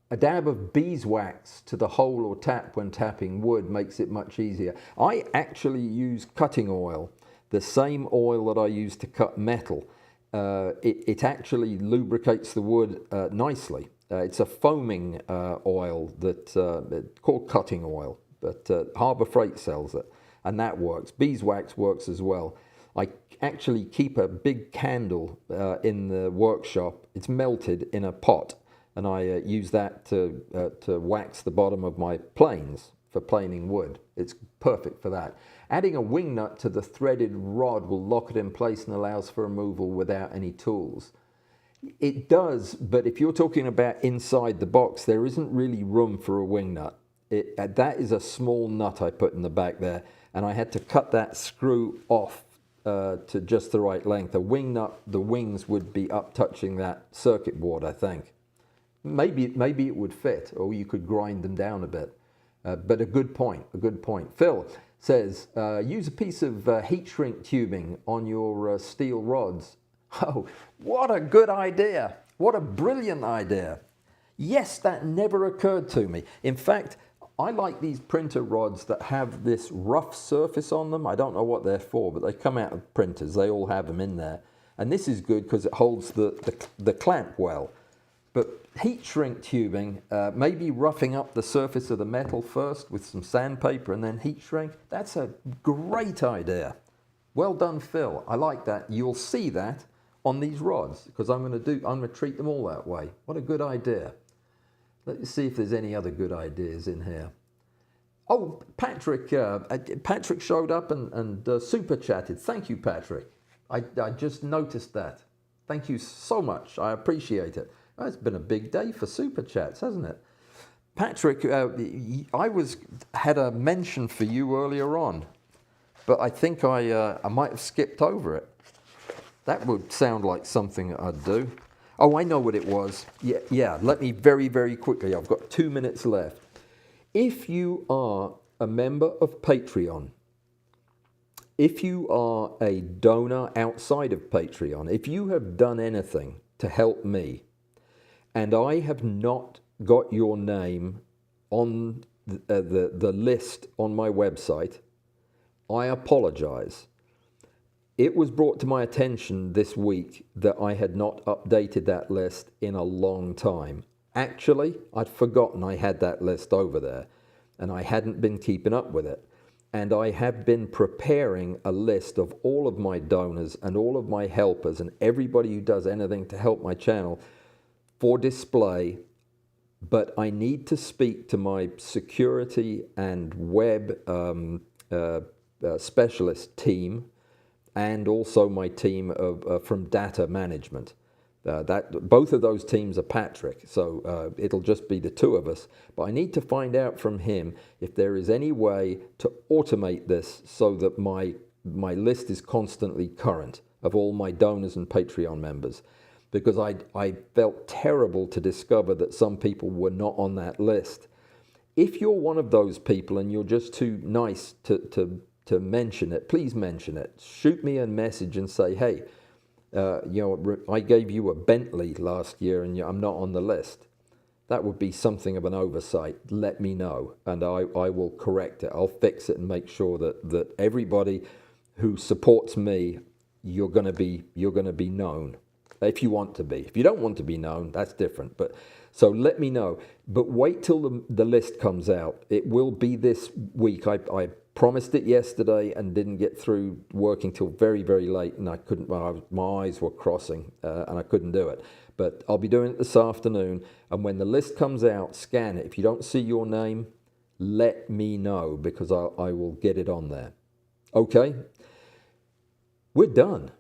A dab of beeswax to the hole or tap when tapping wood makes it much easier. I actually use cutting oil, the same oil that I use to cut metal. It actually lubricates the wood nicely. It's a foaming oil that's called cutting oil, but Harbor Freight sells it, and that works. Beeswax works as well. I actually keep a big candle in the workshop. It's melted in a pot, and I use that to wax the bottom of my planes for planing wood. It's perfect for that. Adding a wing nut to the threaded rod will lock it in place and allows for removal without any tools. It does, but if you're talking about inside the box, there isn't really room for a wing nut. That is a small nut I put in the back there, and I had to cut that screw off to just the right length. A wing nut, the wings would be up touching that circuit board, I think. Maybe it would fit, or you could grind them down a bit. But a good point, a good point. Phil says, use a piece of heat shrink tubing on your steel rods. Oh, what a good idea. What a brilliant idea. Yes, that never occurred to me. In fact, I like these printer rods that have this rough surface on them. I don't know what they're for, but they come out of printers. They all have them in there. And this is good because it holds the clamp well. But heat shrink tubing, maybe roughing up the surface of the metal first with some sandpaper and then heat shrink, that's a great idea. Well done, Phil. I like that. You'll see that on these rods because I'm going to treat them all that way. What a good idea. Let's see if there's any other good ideas in here. Oh, Patrick showed up and super chatted. Thank you, Patrick. I just noticed that. Thank you so much. I appreciate it. Oh, it's been a big day for super chats, hasn't it? Patrick, I had a mention for you earlier on, but I think I might have skipped over it. That would sound like something I'd do. Oh, I know what it was. Yeah, let me very, very quickly. I've got 2 minutes left. If you are a member of Patreon, if you are a donor outside of Patreon, if you have done anything to help me, and I have not got your name on the list on my website, I apologize. It was brought to my attention this week that I had not updated that list in a long time. Actually, I'd forgotten I had that list over there, and I hadn't been keeping up with it. And I have been preparing a list of all of my donors and all of my helpers and everybody who does anything to help my channel for display, but I need to speak to my security and web specialist team and also my team from data management. Both of those teams are Patrick, so it'll just be the two of us. But I need to find out from him if there is any way to automate this so that my list is constantly current of all my donors and Patreon members. Because I felt terrible to discover that some people were not on that list. If you're one of those people and you're just too nice to mention it, please mention it. Shoot me a message and say, hey, I gave you a Bentley last year and I'm not on the list. That would be something of an oversight. Let me know and I will correct it. I'll fix it and make sure that everybody who supports me, you're going to be known. If you want to be. If you don't want to be known, that's different. But so let me know. But wait till the list comes out. It will be this week. I promised it yesterday and didn't get through working till very, very late, and I couldn't. My eyes were crossing, and I couldn't do it. But I'll be doing it this afternoon. And when the list comes out, scan it. If you don't see your name, let me know because I will get it on there. Okay, we're done.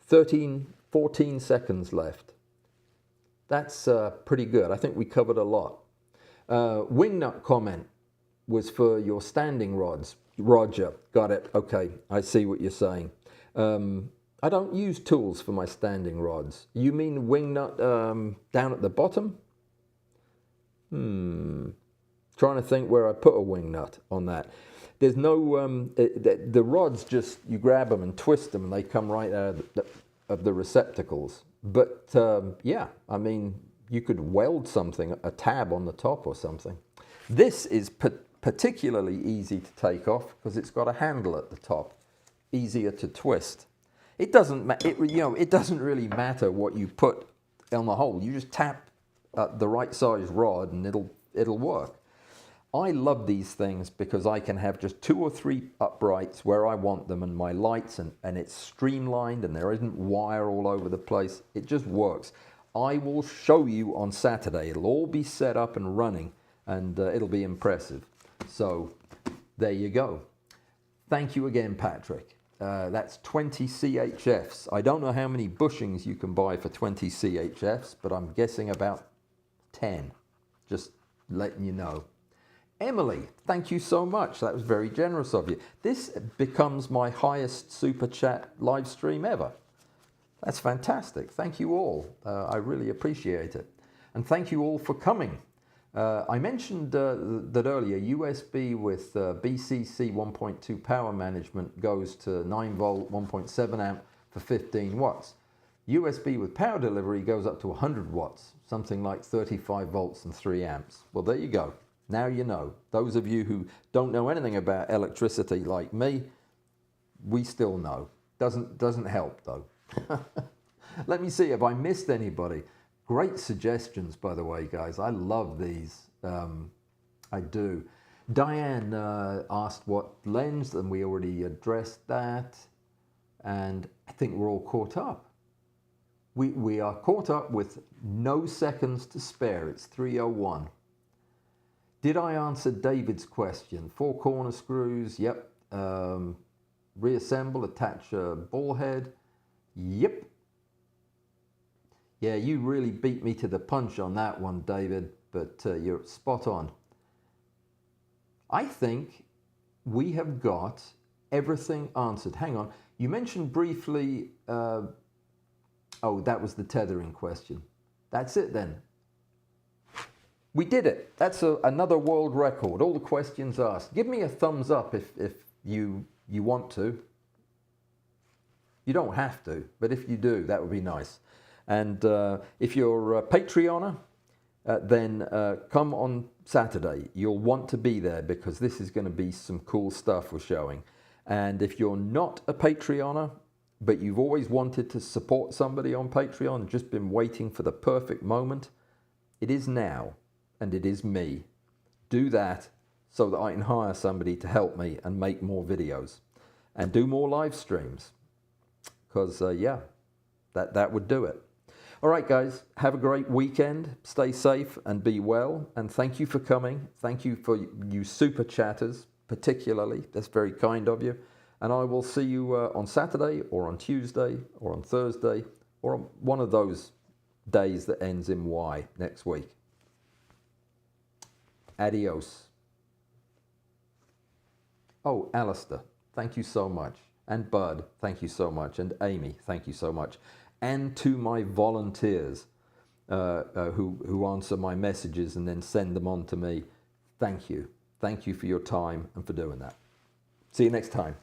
14 seconds left. That's pretty good. I think we covered a lot. Wingnut comment was for your standing rods. Roger, got it. Okay, I see what you're saying. I don't use tools for my standing rods. You mean wingnut down at the bottom? Trying to think where I put a wingnut on that. There's no, the rods just, you grab them and twist them and they come right out of the receptacles. But yeah, I mean, you could weld something, a tab on the top or something. This is particularly easy to take off because it's got a handle at the top, easier to twist. It doesn't really matter what you put on the hole. You just tap the right size rod and it'll work. I love these things because I can have just 2 or 3 uprights where I want them and my lights and it's streamlined and there isn't wire all over the place. It just works. I will show you on Saturday. It'll all be set up and running and it'll be impressive. So there you go. Thank you again, Patrick. That's 20 CHFs. I don't know how many bushings you can buy for 20 CHFs, but I'm guessing about 10. Just letting you know. Emily, thank you so much. That was very generous of you. This becomes my highest super chat live stream ever. That's fantastic. Thank you all. I really appreciate it. And thank you all for coming. I mentioned that earlier, USB with BCC 1.2 power management goes to 9 volt, 1.7 amp for 15 watts. USB with power delivery goes up to 100 watts, something like 35 volts and 3 amps. Well, there you go. Now you know. Those of you who don't know anything about electricity like me, we still know. Doesn't help though. Let me see if I missed anybody. Great suggestions, by the way, guys. I love these. I do. Diane asked what lens, and we already addressed that. And I think we're all caught up. We are caught up with no seconds to spare. It's 3:01. Did I answer David's question? 4 corner screws, yep. Reassemble, attach a ball head, yep. Yeah, you really beat me to the punch on that one, David, but you're spot on. I think we have got everything answered. Hang on, you mentioned briefly, oh, that was the tethering question. That's it then. We did it. That's another world record. All the questions asked. Give me a thumbs up if you want to. You don't have to, but if you do, that would be nice. And if you're a Patreoner, then come on Saturday. You'll want to be there because this is going to be some cool stuff we're showing. And if you're not a Patreoner, but you've always wanted to support somebody on Patreon, just been waiting for the perfect moment, it is now. And it is me. Do that so that I can hire somebody to help me and make more videos and do more live streams. Because, yeah, that would do it. All right, guys, have a great weekend. Stay safe and be well. And thank you for coming. Thank you for you super chatters, particularly. That's very kind of you. And I will see you on Saturday or on Tuesday or on Thursday or on one of those days that ends in Y next week. Adios. Oh, Alistar, thank you so much. And Bud, thank you so much. And Amy, thank you so much. And to my volunteers who answer my messages and then send them on to me, thank you. Thank you for your time and for doing that. See you next time.